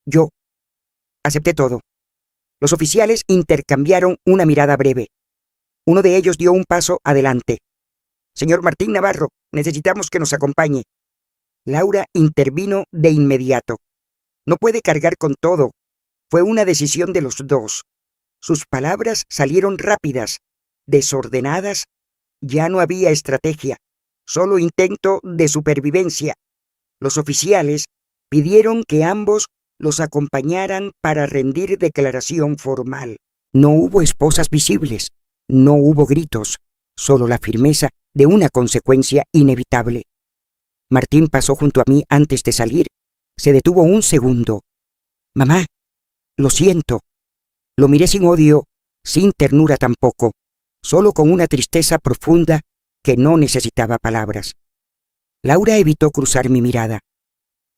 Yo acepté todo. Los oficiales intercambiaron una mirada breve. Uno de ellos dio un paso adelante. «Señor Martín Navarro, necesitamos que nos acompañe». Laura intervino de inmediato. «No puede cargar con todo. Fue una decisión de los dos». Sus palabras salieron rápidas, desordenadas. Ya no había estrategia, solo intento de supervivencia. Los oficiales pidieron que ambos los acompañaran para rendir declaración formal. No hubo esposas visibles, no hubo gritos, solo la firmeza de una consecuencia inevitable. Martín pasó junto a mí antes de salir. Se detuvo un segundo. «Mamá, lo siento». Lo miré sin odio, sin ternura tampoco, solo con una tristeza profunda que no necesitaba palabras. Laura evitó cruzar mi mirada.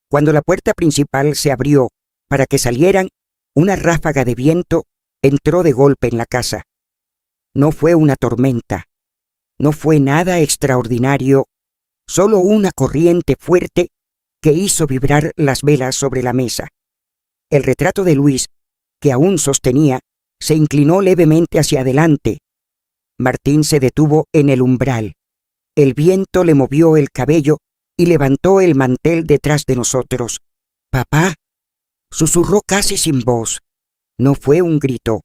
Cuando la puerta principal se abrió para que salieran, una ráfaga de viento entró de golpe en la casa. No fue una tormenta, no fue nada extraordinario, solo una corriente fuerte que hizo vibrar las velas sobre la mesa. El retrato de Luis, que aún sostenía, se inclinó levemente hacia adelante. Martín se detuvo en el umbral. El viento le movió el cabello y levantó el mantel detrás de nosotros. «Papá», susurró casi sin voz. No fue un grito,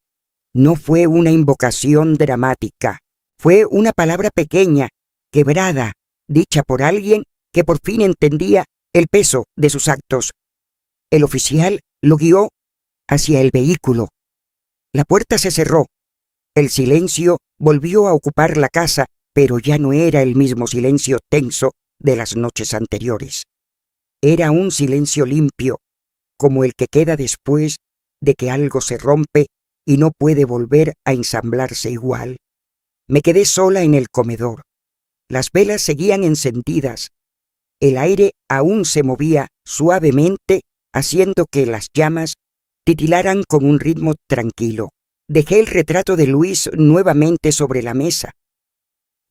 no fue una invocación dramática, fue una palabra pequeña, quebrada, dicha por alguien que por fin entendía el peso de sus actos. El oficial lo guió hacia el vehículo. La puerta se cerró. El silencio volvió a ocupar la casa, pero ya no era el mismo silencio tenso de las noches anteriores. Era un silencio limpio, como el que queda después de que algo se rompe y no puede volver a ensamblarse igual. Me quedé sola en el comedor. Las velas seguían encendidas. El aire aún se movía suavemente, haciendo que las llamas titilaran con un ritmo tranquilo. Dejé el retrato de Luis nuevamente sobre la mesa.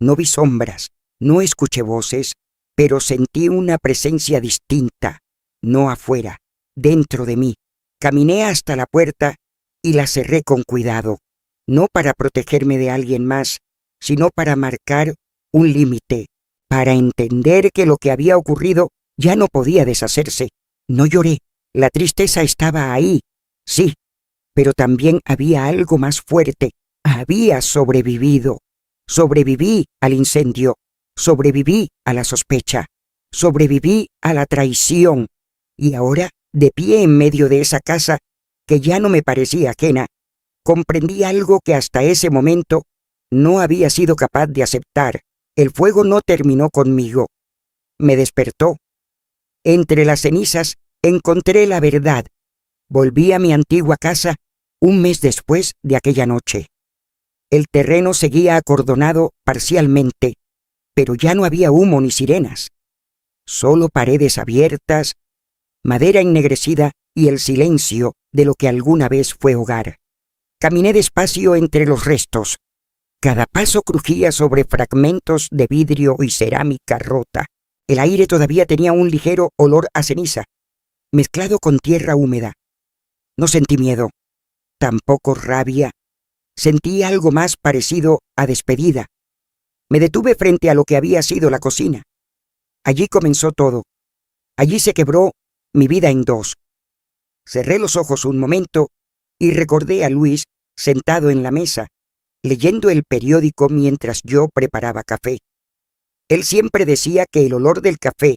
No vi sombras, no escuché voces, pero sentí una presencia distinta, no afuera, dentro de mí. Caminé hasta la puerta y la cerré con cuidado, no para protegerme de alguien más, sino para marcar un límite, para entender que lo que había ocurrido ya no podía deshacerse. No lloré, la tristeza estaba ahí, sí, pero también había algo más fuerte. Había sobrevivido. Sobreviví al incendio, sobreviví a la sospecha, sobreviví a la traición, y ahora, de pie en medio de esa casa que ya no me parecía ajena, comprendí algo que hasta ese momento no había sido capaz de aceptar. El fuego no terminó conmigo. Me despertó. Entre las cenizas encontré la verdad. Volví a mi antigua casa un mes después de aquella noche. El terreno seguía acordonado parcialmente, pero ya no había humo ni sirenas. Solo paredes abiertas, madera ennegrecida y el silencio de lo que alguna vez fue hogar. Caminé despacio entre los restos. Cada paso crujía sobre fragmentos de vidrio y cerámica rota. El aire todavía tenía un ligero olor a ceniza, mezclado con tierra húmeda. No sentí miedo, tampoco rabia. Sentí algo más parecido a despedida. Me detuve frente a lo que había sido la cocina. Allí comenzó todo. Allí se quebró mi vida en dos. Cerré los ojos un momento y recordé a Luis sentado en la mesa, leyendo el periódico mientras yo preparaba café. Él siempre decía que el olor del café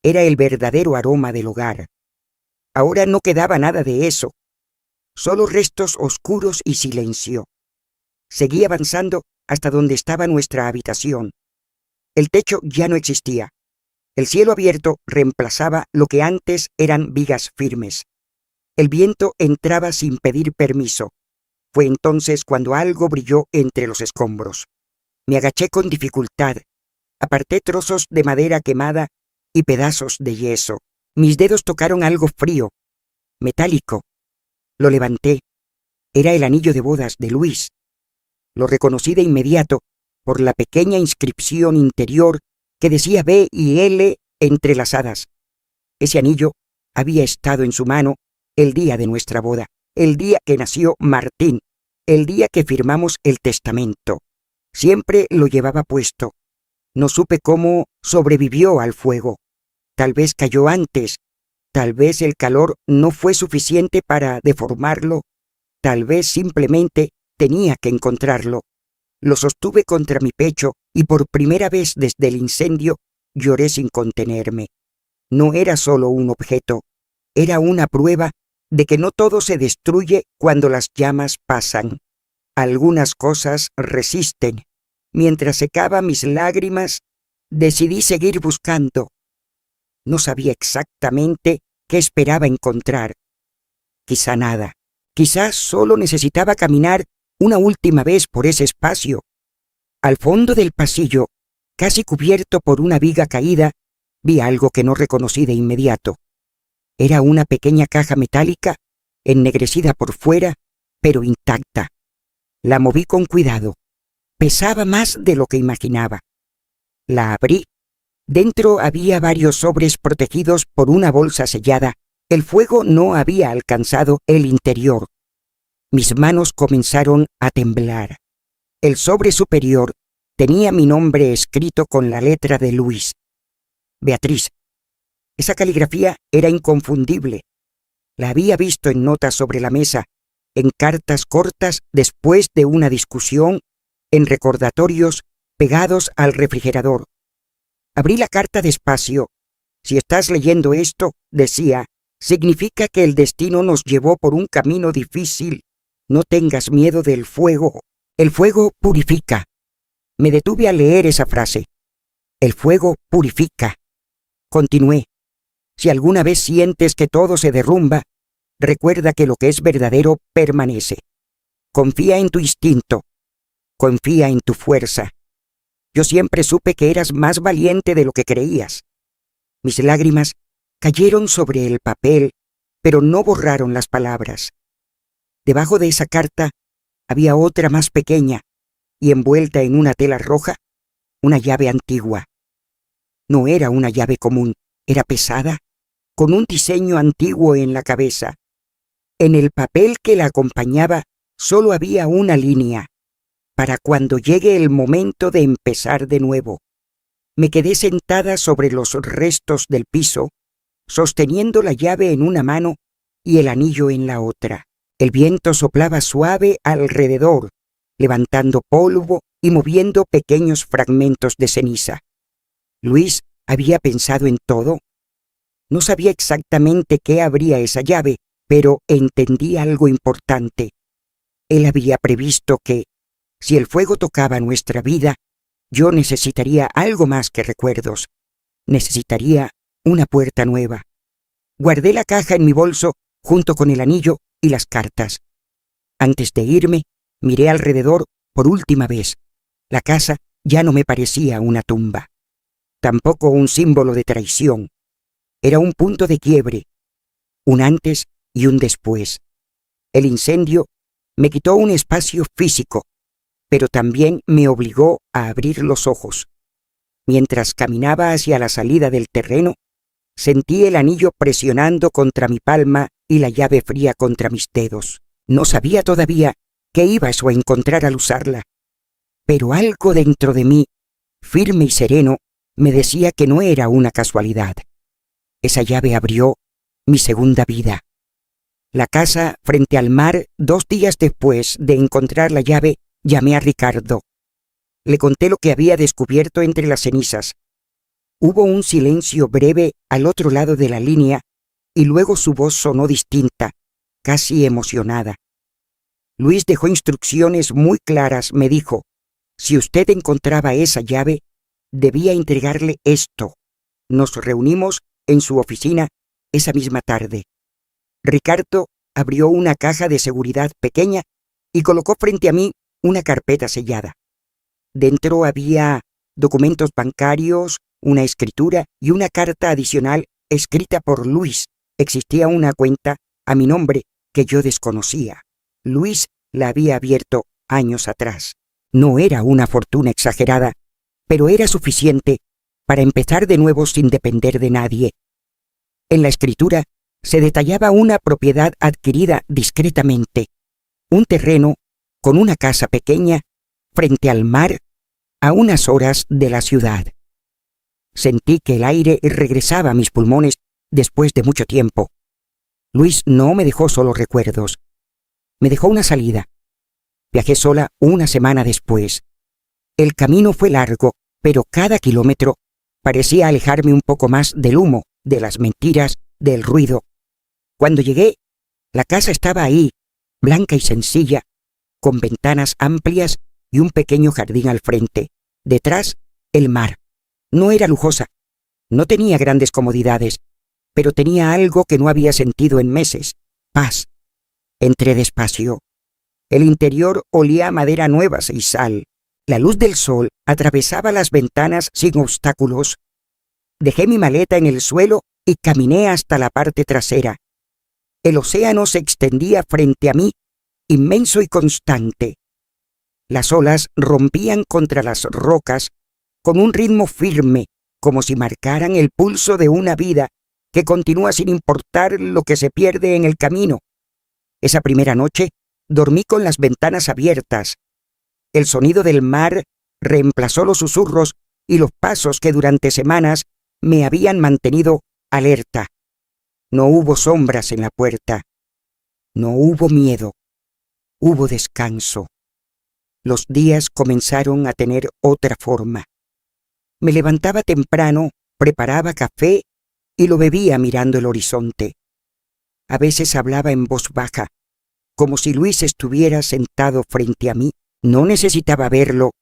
era el verdadero aroma del hogar. Ahora no quedaba nada de eso, solo restos oscuros y silencio. Seguí avanzando hasta donde estaba nuestra habitación. El techo ya no existía. El cielo abierto reemplazaba lo que antes eran vigas firmes. El viento entraba sin pedir permiso. Fue entonces cuando algo brilló entre los escombros. Me agaché con dificultad. Aparté trozos de madera quemada y pedazos de yeso. Mis dedos tocaron algo frío, metálico. Lo levanté. Era el anillo de bodas de Luis. Lo reconocí de inmediato por la pequeña inscripción interior que decía B y L entrelazadas. Ese anillo había estado en su mano el día de nuestra boda, el día que nació Martín, el día que firmamos el testamento. Siempre lo llevaba puesto. No supe cómo sobrevivió al fuego. Tal vez cayó antes, tal vez el calor no fue suficiente para deformarlo, tal vez simplemente tenía que encontrarlo. Lo sostuve contra mi pecho y por primera vez desde el incendio lloré sin contenerme. No era solo un objeto, era una prueba de que no todo se destruye cuando las llamas pasan. Algunas cosas resisten. Mientras secaba mis lágrimas, decidí seguir buscando. No sabía exactamente qué esperaba encontrar. Quizá nada. Quizás solo necesitaba caminar una última vez por ese espacio. Al fondo del pasillo, casi cubierto por una viga caída, vi algo que no reconocí de inmediato. Era una pequeña caja metálica, ennegrecida por fuera, pero intacta. La moví con cuidado. Pesaba más de lo que imaginaba. La abrí. Dentro había varios sobres protegidos por una bolsa sellada. El fuego no había alcanzado el interior. Mis manos comenzaron a temblar. El sobre superior tenía mi nombre escrito con la letra de Luis. Beatriz. Esa caligrafía era inconfundible. La había visto en notas sobre la mesa, en cartas cortas después de una discusión, en recordatorios pegados al refrigerador. Abrí la carta despacio. Si estás leyendo esto, decía, significa que el destino nos llevó por un camino difícil. No tengas miedo del fuego. El fuego purifica. Me detuve a leer esa frase. El fuego purifica. Continué. Si alguna vez sientes que todo se derrumba, recuerda que lo que es verdadero permanece. Confía en tu instinto. Confía en tu fuerza. Yo siempre supe que eras más valiente de lo que creías. Mis lágrimas cayeron sobre el papel, pero no borraron las palabras. Debajo de esa carta había otra más pequeña y envuelta en una tela roja, una llave antigua. No era una llave común, era pesada, con un diseño antiguo en la cabeza. En el papel que la acompañaba solo había una línea. Para cuando llegue el momento de empezar de nuevo. Me quedé sentada sobre los restos del piso, sosteniendo la llave en una mano y el anillo en la otra. El viento soplaba suave alrededor, levantando polvo y moviendo pequeños fragmentos de ceniza. Luis había pensado en todo. No sabía exactamente qué abría esa llave, pero entendí algo importante. Él había previsto que, si el fuego tocaba nuestra vida, yo necesitaría algo más que recuerdos. Necesitaría una puerta nueva. Guardé la caja en mi bolso junto con el anillo y las cartas. Antes de irme, miré alrededor por última vez. La casa ya no me parecía una tumba. Tampoco un símbolo de traición. Era un punto de quiebre. Un antes y un después. El incendio me quitó un espacio físico, pero también me obligó a abrir los ojos. Mientras caminaba hacia la salida del terreno, sentí el anillo presionando contra mi palma y la llave fría contra mis dedos. No sabía todavía qué iba a encontrar al usarla, pero algo dentro de mí, firme y sereno, me decía que no era una casualidad. Esa llave abrió mi segunda vida. La casa frente al mar, 2 días después de encontrar la llave, llamé a Ricardo. Le conté lo que había descubierto entre las cenizas. Hubo un silencio breve al otro lado de la línea y luego su voz sonó distinta, casi emocionada. Luis dejó instrucciones muy claras, me dijo. Si usted encontraba esa llave, debía entregarle esto. Nos reunimos en su oficina esa misma tarde. Ricardo abrió una caja de seguridad pequeña y colocó frente a mí una carpeta sellada. Dentro había documentos bancarios, una escritura y una carta adicional escrita por Luis. Existía una cuenta a mi nombre que yo desconocía. Luis la había abierto años atrás. No era una fortuna exagerada, pero era suficiente para empezar de nuevo sin depender de nadie. En la escritura se detallaba una propiedad adquirida discretamente, un terreno con una casa pequeña frente al mar a unas horas de la ciudad. Sentí que el aire regresaba a mis pulmones después de mucho tiempo. Luis no me dejó solo recuerdos. Me dejó una salida. Viajé sola una semana después. El camino fue largo, pero cada kilómetro parecía alejarme un poco más del humo, de las mentiras, del ruido. Cuando llegué, la casa estaba ahí, blanca y sencilla, con ventanas amplias y un pequeño jardín al frente. Detrás, el mar. No era lujosa, no tenía grandes comodidades, pero tenía algo que no había sentido en meses: paz. Entré despacio. El interior olía a madera nueva y sal. La luz del sol atravesaba las ventanas sin obstáculos. Dejé mi maleta en el suelo y caminé hasta la parte trasera. El océano se extendía frente a mí, inmenso y constante. Las olas rompían contra las rocas con un ritmo firme, como si marcaran el pulso de una vida que continúa sin importar lo que se pierde en el camino. Esa primera noche dormí con las ventanas abiertas. El sonido del mar reemplazó los susurros y los pasos que durante semanas me habían mantenido alerta. No hubo sombras en la puerta. No hubo miedo. Hubo descanso. Los días comenzaron a tener otra forma. Me levantaba temprano, preparaba café y lo bebía mirando el horizonte. A veces hablaba en voz baja, como si Luis estuviera sentado frente a mí. No necesitaba verlo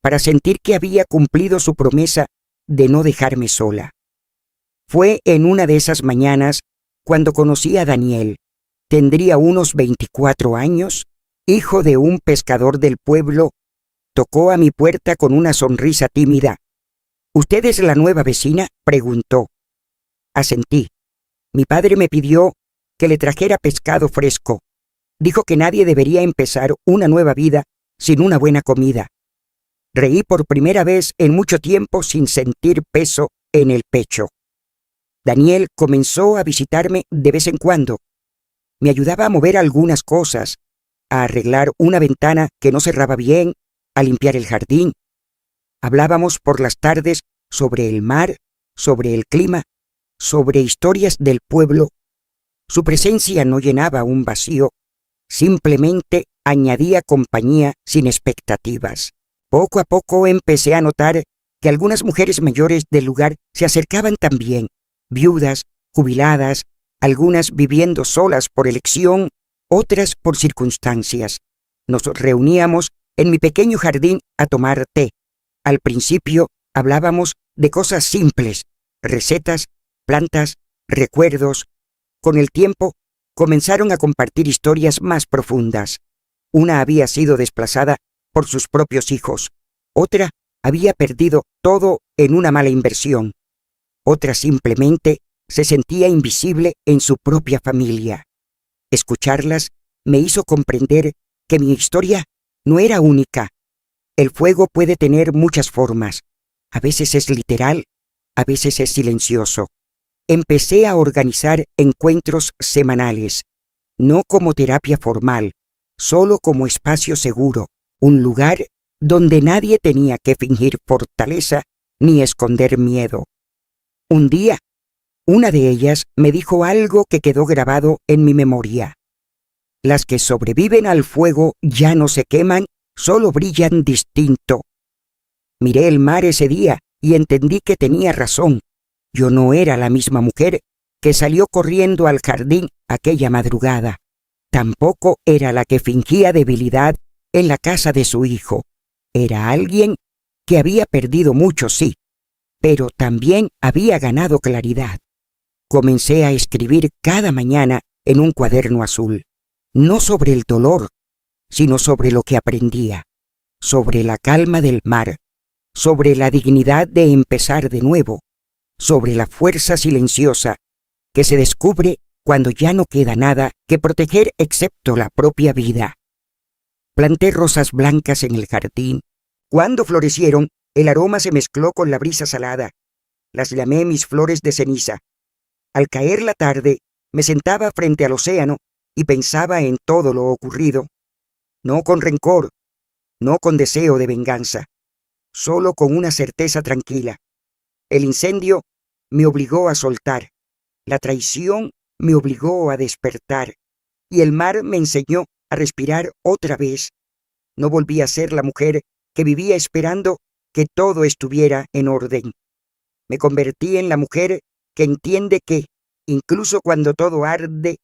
para sentir que había cumplido su promesa de no dejarme sola. Fue en una de esas mañanas cuando conocí a Daniel. Tendría unos 24 años, hijo de un pescador del pueblo. Tocó a mi puerta con una sonrisa tímida. —¿Usted es la nueva vecina? —preguntó. Asentí. Mi padre me pidió que le trajera pescado fresco. Dijo que nadie debería empezar una nueva vida sin una buena comida. Reí por primera vez en mucho tiempo sin sentir peso en el pecho. Daniel comenzó a visitarme de vez en cuando. Me ayudaba a mover algunas cosas, a arreglar una ventana que no cerraba bien, a limpiar el jardín. Hablábamos por las tardes sobre el mar, sobre el clima, sobre historias del pueblo. Su presencia no llenaba un vacío, simplemente añadía compañía sin expectativas. Poco a poco empecé a notar que algunas mujeres mayores del lugar se acercaban también, viudas, jubiladas, algunas viviendo solas por elección, otras por circunstancias. Nos reuníamos en mi pequeño jardín a tomar té. Al principio hablábamos de cosas simples, recetas, plantas, recuerdos. Con el tiempo comenzaron a compartir historias más profundas. Una había sido desplazada por sus propios hijos. Otra había perdido todo en una mala inversión. Otra simplemente se sentía invisible en su propia familia. Escucharlas me hizo comprender que mi historia no era única. El fuego puede tener muchas formas. A veces es literal, a veces es silencioso. Empecé a organizar encuentros semanales, no como terapia formal, solo como espacio seguro, un lugar donde nadie tenía que fingir fortaleza ni esconder miedo. Un día, una de ellas me dijo algo que quedó grabado en mi memoria. Las que sobreviven al fuego ya no se queman, solo brillan distinto. Miré el mar ese día y entendí que tenía razón. Yo no era la misma mujer que salió corriendo al jardín aquella madrugada. Tampoco era la que fingía debilidad en la casa de su hijo. Era alguien que había perdido mucho, sí, pero también había ganado claridad. Comencé a escribir cada mañana en un cuaderno azul, no sobre el dolor, sino sobre lo que aprendía, sobre la calma del mar, sobre la dignidad de empezar de nuevo, sobre la fuerza silenciosa que se descubre cuando ya no queda nada que proteger excepto la propia vida. Planté rosas blancas en el jardín. Cuando florecieron, el aroma se mezcló con la brisa salada. Las llamé mis flores de ceniza. Al caer la tarde, me sentaba frente al océano y pensaba en todo lo ocurrido. No con rencor, no con deseo de venganza, solo con una certeza tranquila. El incendio me obligó a soltar, la traición me obligó a despertar, y el mar me enseñó a respirar otra vez. No volví a ser la mujer que vivía esperando que todo estuviera en orden. Me convertí en la mujer que entiende que, incluso cuando todo arde,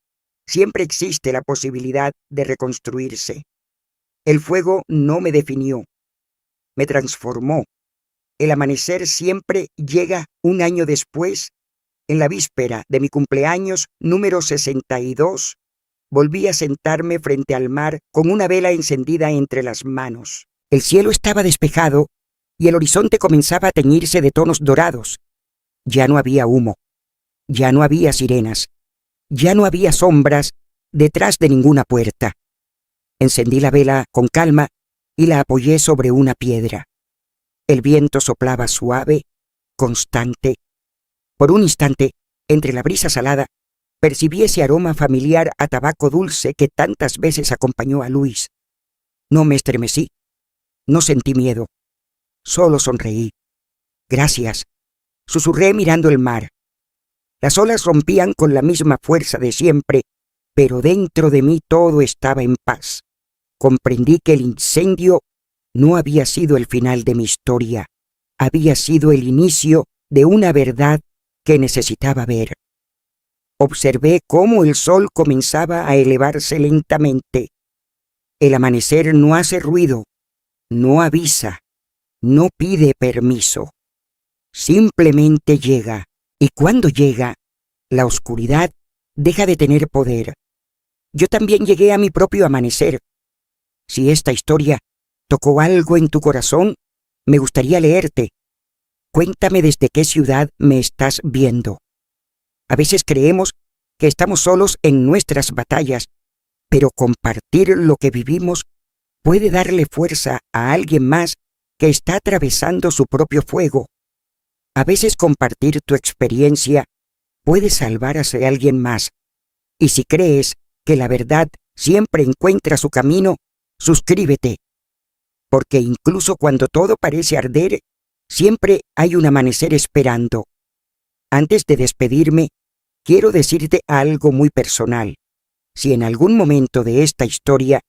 siempre existe la posibilidad de reconstruirse. El fuego no me definió, me transformó. El amanecer siempre llega un año después. En la víspera de mi cumpleaños número 62, volví a sentarme frente al mar con una vela encendida entre las manos. El cielo estaba despejado y el horizonte comenzaba a teñirse de tonos dorados. Ya no había humo, ya no había sirenas, ya no había sombras detrás de ninguna puerta. Encendí la vela con calma y la apoyé sobre una piedra. El viento soplaba suave, constante. Por un instante, entre la brisa salada, percibí ese aroma familiar a tabaco dulce que tantas veces acompañó a Luis. No me estremecí, no sentí miedo, solo sonreí. Gracias, susurré mirando el mar. Las olas rompían con la misma fuerza de siempre, pero dentro de mí todo estaba en paz. Comprendí que el incendio no había sido el final de mi historia, había sido el inicio de una verdad que necesitaba ver. Observé cómo el sol comenzaba a elevarse lentamente. El amanecer no hace ruido, no avisa, no pide permiso. Simplemente llega, y cuando llega, la oscuridad deja de tener poder. Yo también llegué a mi propio amanecer. Si esta historia tocó algo en tu corazón, me gustaría leerte. Cuéntame desde qué ciudad me estás viendo. A veces creemos que estamos solos en nuestras batallas, pero compartir lo que vivimos puede darle fuerza a alguien más que está atravesando su propio fuego. A veces compartir tu experiencia puede salvar a alguien más. Y si crees que la verdad siempre encuentra su camino, suscríbete. Porque incluso cuando todo parece arder, siempre hay un amanecer esperando. Antes de despedirme, quiero decirte algo muy personal. Si en algún momento de esta historia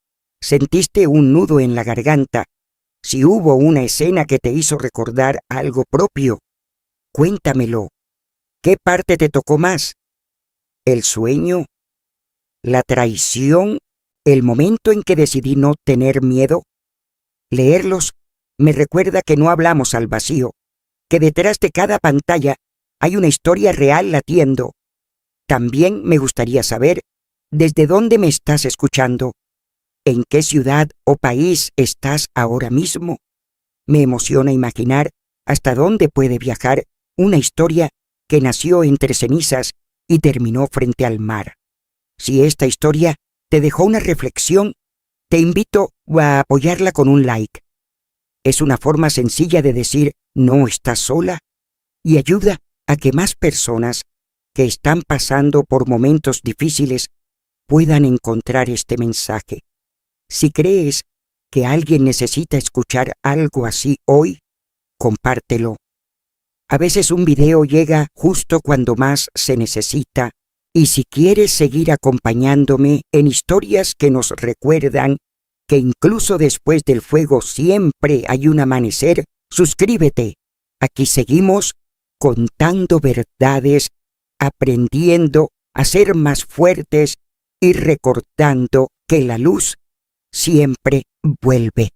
sentiste un nudo en la garganta, si hubo una escena que te hizo recordar algo propio, cuéntamelo. ¿Qué parte te tocó más? ¿El sueño? ¿La traición? ¿El momento en que decidí no tener miedo? Leerlos me recuerda que no hablamos al vacío, que detrás de cada pantalla hay una historia real latiendo. También me gustaría saber desde dónde me estás escuchando, en qué ciudad o país estás ahora mismo. Me emociona imaginar hasta dónde puede viajar una historia que nació entre cenizas y terminó frente al mar. Si esta historia te dejó una reflexión, te invito a apoyarla con un like. Es una forma sencilla de decir no estás sola y ayuda a que más personas que están pasando por momentos difíciles puedan encontrar este mensaje. Si crees que alguien necesita escuchar algo así hoy, compártelo. A veces un video llega justo cuando más se necesita, y si quieres seguir acompañándome en historias que nos recuerdan que incluso después del fuego siempre hay un amanecer, suscríbete. Aquí seguimos contando verdades, aprendiendo a ser más fuertes y recordando que la luz siempre vuelve.